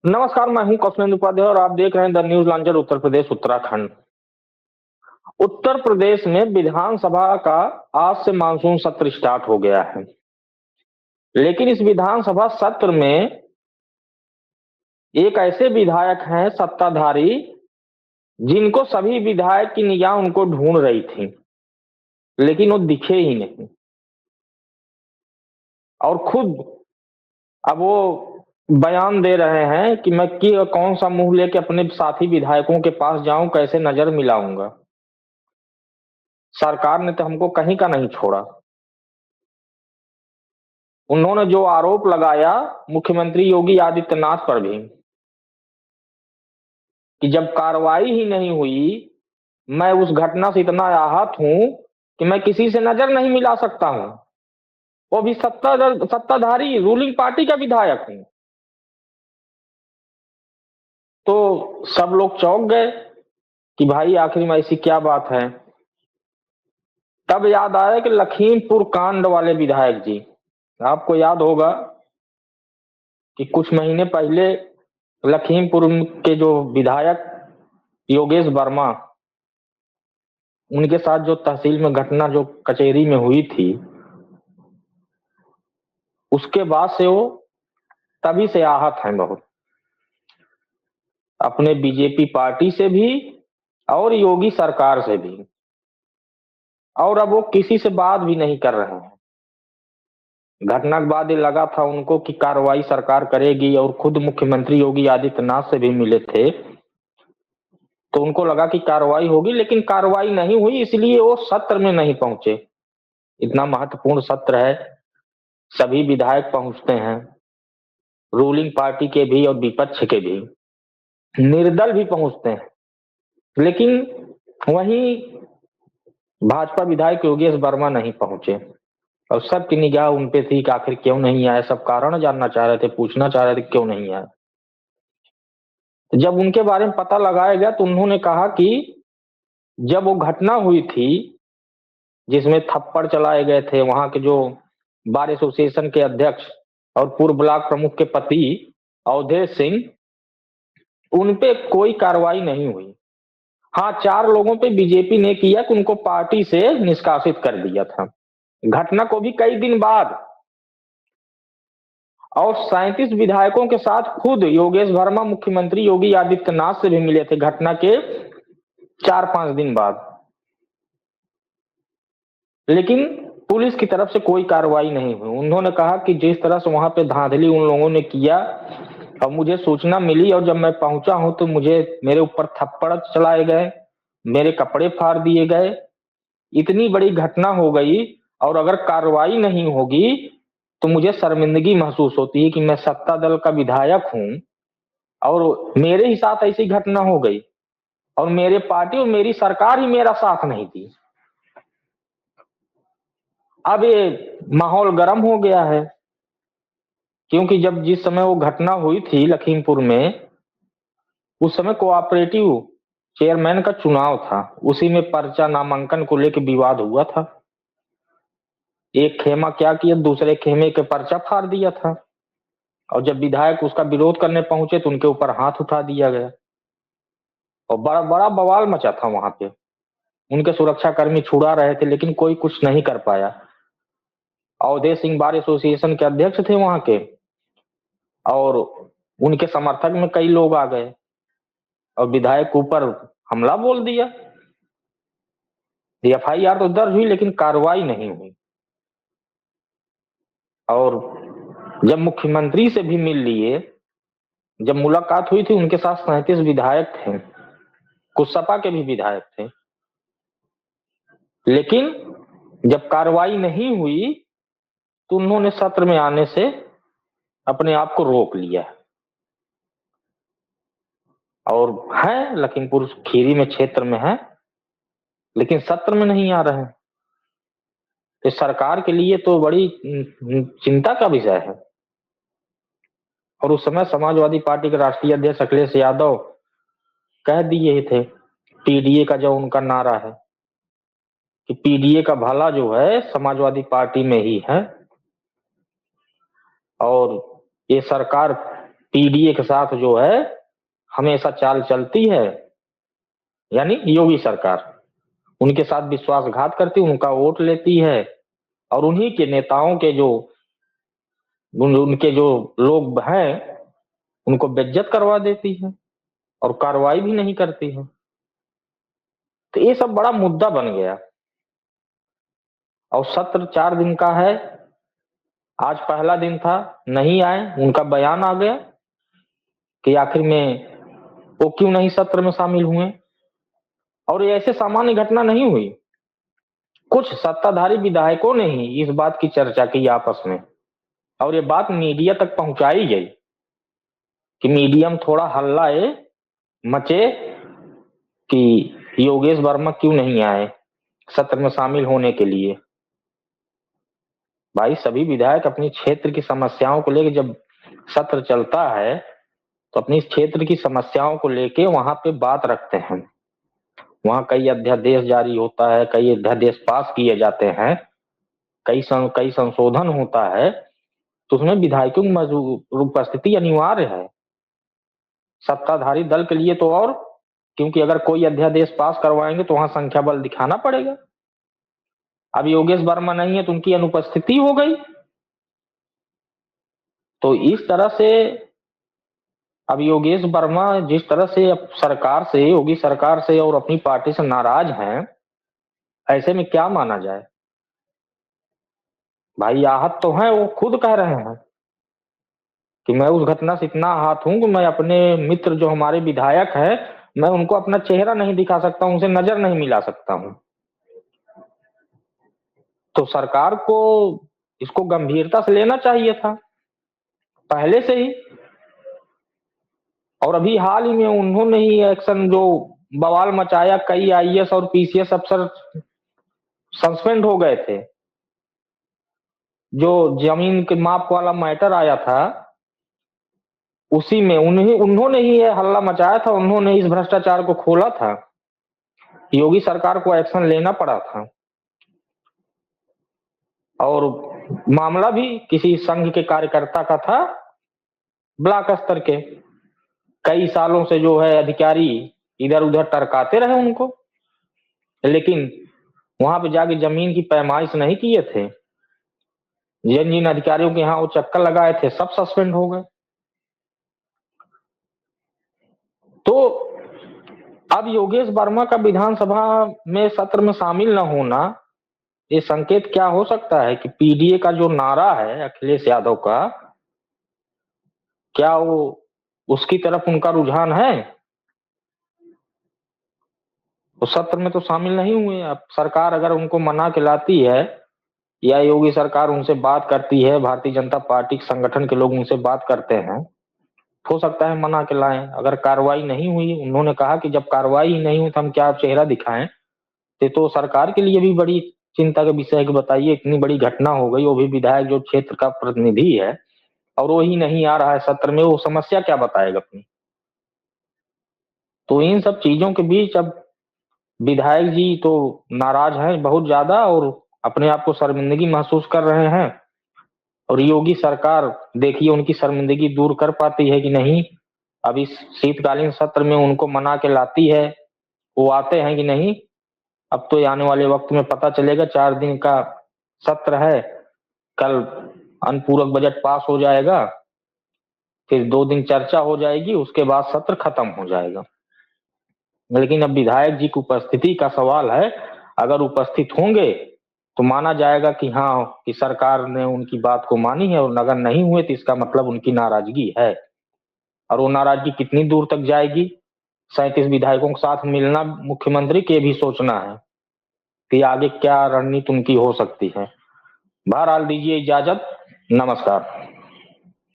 नमस्कार, मैं हूं कौशलेंद्र उपाध्याय और आप देख रहे हैं the news launcher Uttar Pradesh Uttarakhand. Uttar Pradesh में विधानसभा का आज से मानसून सत्र स्टार्ट हो गया है। लेकिन इस विधानसभा सत्र में एक ऐसे विधायक हैं सत्ताधारी, जिनको सभी विधायक की निगाह उनको ढूंढ रही थी, लेकिन वो दिखे ही नहीं। और खुद अब वो बयान दे रहे हैं कि मैं कौन सा मुंह लेके अपने साथी विधायकों के पास जाऊं, कैसे नजर मिलाऊंगा। सरकार ने तो हमको कहीं का नहीं छोड़ा। उन्होंने जो आरोप लगाया मुख्यमंत्री योगी आदित्यनाथ पर भी, कि जब कार्रवाई ही नहीं हुई, मैं उस घटना से इतना आहत हूं कि मैं किसी से नजर नहीं मिला सकता हूं, वो भी सत्ताधारी रूलिंग पार्टी का विधायक हूं। तो सब लोग चौंक गए कि भाई आखिर में ऐसी क्या बात है। तब याद आया कि लखीमपुर कांड वाले विधायक जी, आपको याद होगा कि कुछ महीने पहले लखीमपुर के जो विधायक योगेश वर्मा, उनके साथ जो तहसील में घटना जो कचेरी में हुई थी, उसके बाद से वो तभी से आहत हैं बहुत, अपने बीजेपी पार्टी से भी और योगी सरकार से भी। और अब वो किसी से बात भी नहीं कर रहे हैं। घटना के बाद ये लगा था उनको कि कार्रवाई सरकार करेगी, और खुद मुख्यमंत्री योगी आदित्यनाथ से भी मिले थे, तो उनको लगा कि कार्रवाई होगी, लेकिन कार्रवाई नहीं हुई, इसलिए वो सत्र में नहीं पहुंचे। इतना महत्वपूर्ण सत्र है, सभी विधायक पहुंचते हैं, रूलिंग पार्टी के भी और विपक्ष के भी, निर्दल भी पहुंचते हैं। लेकिन वहीं भाजपा विधायक योगेश वर्मा नहीं पहुंचे, और सबकी निगाह उन पे थी कि आखिर क्यों नहीं आए। सब कारण जानना चाह रहे थे, पूछना चाह रहे थे क्यों नहीं आए। तो जब उनके बारे में पता लगाया गया तो उन्होंने कहा कि जब वो घटना हुई थी जिसमें थप्पड़ चलाए गए थे, वहां के जो बार एसोसिएशन के अध्यक्ष और पूर्व ब्लॉक प्रमुख के पति अवधेश सिंह, उन पे कोई कार्रवाई नहीं हुई। हाँ, 4 लोगों पे बीजेपी ने किया कि उनको पार्टी से निष्कासित कर दिया था, घटना को भी कई दिन बाद। और 37 विधायकों के साथ खुद योगेश वर्मा मुख्यमंत्री योगी आदित्यनाथ से भी मिले थे घटना के 4-5 दिन बाद। लेकिन पुलिस की तरफ से कोई कार्रवाई नहीं हुई। उन्होंने कहा कि जिस तरह से वहां पे धांधली उन लोगों ने किया, अब मुझे सूचना मिली और जब मैं पहुंचा हूं तो मेरे ऊपर थप्पड़ चलाए गए, मेरे कपड़े फाड़ दिए गए, इतनी बड़ी घटना हो गई, और अगर कार्रवाई नहीं होगी तो मुझे शर्मिंदगी महसूस होती है कि मैं सत्ता दल का विधायक हूं और मेरे ही साथ ऐसी घटना हो गई, और मेरे पार्टी और मेरी सरकार ही मेरा साथ नहीं दी। अब ये माहौल गर्म हो गया है, क्योंकि जिस समय वो घटना हुई थी लखीमपुर में, उस समय कोऑपरेटिव चेयरमैन का चुनाव था। उसी में पर्चा नामांकन को लेकर विवाद हुआ था। एक खेमा क्या किया, दूसरे खेमे के पर्चा फाड़ दिया था, और जब विधायक उसका विरोध करने पहुंचे तो उनके ऊपर हाथ उठा दिया गया, और बड़ा बड़ा बवाल मचा था वहां पे। उनके सुरक्षा कर्मी छुड़ा रहे थे, लेकिन कोई कुछ नहीं कर पाया। अवधेश सिंह बार एसोसिएशन के अध्यक्ष थे वहां के, और उनके समर्थक में कई लोग आ गए और विधायक के ऊपर हमला बोल दिया। एफआईआर तो दर्ज हुई, लेकिन कार्रवाई नहीं हुई। और जब मुख्यमंत्री से भी मिल लिए, जब मुलाकात हुई थी, उनके साथ 37 विधायक थे, कुछ सपा के भी विधायक थे, लेकिन जब कार्रवाई नहीं हुई तो उन्होंने सत्र में आने से अपने आप को रोक लिया। और है लखीमपुर खीरी में क्षेत्र में है, लेकिन सत्र में नहीं आ रहे हैं। तो सरकार के लिए तो बड़ी चिंता का विषय है। और उस समय समाजवादी पार्टी के राष्ट्रीय अध्यक्ष अखिलेश यादव कह दिए थे, पीडीए का जो उनका नारा है कि पीडीए का भला जो है समाजवादी पार्टी में ही है, और ये सरकार पीडीए के साथ जो है हमेशा चाल चलती है, यानी योगी सरकार उनके साथ विश्वासघात करती, उनका वोट लेती है और उन्हीं के नेताओं के जो उनके जो लोग हैं उनको बेइज्जत करवा देती है और कार्रवाई भी नहीं करती है। तो ये सब बड़ा मुद्दा बन गया। और सत्र 4 दिन का है, आज पहला दिन था, नहीं आए, उनका बयान आ गया कि आखिर में वो क्यों नहीं सत्र में शामिल हुए। और ये ऐसे सामान्य घटना नहीं हुई, कुछ सत्ताधारी विधायकों ने ही इस बात की चर्चा की आपस में और ये बात मीडिया तक पहुंचाई गई कि मीडिया में थोड़ा हल्ला मचे कि योगेश वर्मा क्यों नहीं आए सत्र में शामिल होने के लिए। भाई सभी विधायक अपनी क्षेत्र की समस्याओं को लेकर जब सत्र चलता है तो अपनी क्षेत्र की समस्याओं को लेके वहां पे बात रखते हैं। वहां कई अध्यादेश जारी होता है, कई अध्यादेश पास किए जाते हैं, कई संशोधन होता है, तो उसमें विधायकों की उपस्थिति अनिवार्य है सत्ताधारी दल के लिए तो। और क्योंकि अगर कोई अध्यादेश पास करवाएंगे तो वहां संख्या बल दिखाना पड़ेगा। अब योगेश वर्मा नहीं है तो उनकी अनुपस्थिति हो गई। तो इस तरह से अब योगेश वर्मा जिस तरह से अब सरकार से, योगी सरकार से और अपनी पार्टी से नाराज हैं, ऐसे में क्या माना जाए। भाई आहत तो हैं, वो खुद कह रहे हैं कि मैं उस घटना से इतना आहत हूं कि मैं अपने मित्र जो हमारे विधायक हैं, मैं उनको अपना चेहरा नहीं दिखा सकता हूं, उनसे नजर नहीं मिला सकता हूं। तो सरकार को इसको गंभीरता से लेना चाहिए था पहले से ही। और अभी हाल ही में उन्होंने ही एक्शन जो बवाल मचाया, कई आईएएस और पीसीएस अफसर सस्पेंड हो गए थे। जो जमीन के माप वाला मैटर आया था उसी में उन्होंने ही ये हल्ला मचाया था, उन्होंने इस भ्रष्टाचार को खोला था, योगी सरकार को एक्शन लेना पड़ा था। और मामला भी किसी संघ के कार्यकर्ता का था, ब्लॉक स्तर के, कई सालों से जो है अधिकारी इधर उधर टरकाते रहे उनको, लेकिन वहां पे जाके जमीन की पैमाइश नहीं किए थे। जिन जिन अधिकारियों के यहाँ वो चक्कर लगाए थे सब सस्पेंड हो गए। तो अब योगेश वर्मा का विधानसभा में सत्र में शामिल न होना, ये संकेत क्या हो सकता है कि पीडीए का जो नारा है अखिलेश यादव का, क्या वो उसकी तरफ उनका रुझान है। तो सत्र में तो शामिल नहीं हुए। अब सरकार अगर उनको मना के लाती है या योगी सरकार उनसे बात करती है, भारतीय जनता पार्टी संगठन के लोग उनसे बात करते हैं, हो सकता है मना के लाएं। अगर कार्रवाई नहीं हुई, उन्होंने कहा कि जब कार्रवाई ही नहीं हुई तो हम क्या चेहरा दिखाएं। तो सरकार के लिए भी बड़ी चिंता का विषय है कि बताइए इतनी बड़ी घटना हो गई, वो भी विधायक जो क्षेत्र का प्रतिनिधि है और वो ही नहीं आ रहा है सत्र में, वो समस्या क्या बताएगा अपनी। तो इन सब चीजों के बीच अब विधायक जी तो नाराज हैं बहुत ज्यादा और अपने आप को शर्मिंदगी महसूस कर रहे हैं। और योगी सरकार देखिए उनकी शर्मिंदगी दूर कर पाती है कि नहीं। अब इस शीतकालीन सत्र में उनको मना के लाती है, वो आते हैं कि नहीं। अब तो आने वाले वक्त में पता चलेगा। 4 दिन का सत्र है, कल अनुपूरक बजट पास हो जाएगा, फिर 2 दिन चर्चा हो जाएगी, उसके बाद सत्र खत्म हो जाएगा। लेकिन अब विधायक जी की उपस्थिति का सवाल है। अगर उपस्थित होंगे तो माना जाएगा कि हाँ कि सरकार ने उनकी बात को मानी है, और अगर नहीं हुए तो इसका मतलब उनकी नाराजगी है। और वो नाराजगी कितनी दूर तक जाएगी, 37 विधायकों के साथ मिलना मुख्यमंत्री के भी सोचना है कि आगे क्या रणनीति उनकी हो सकती है। बहरहाल दीजिए इजाजत, नमस्कार।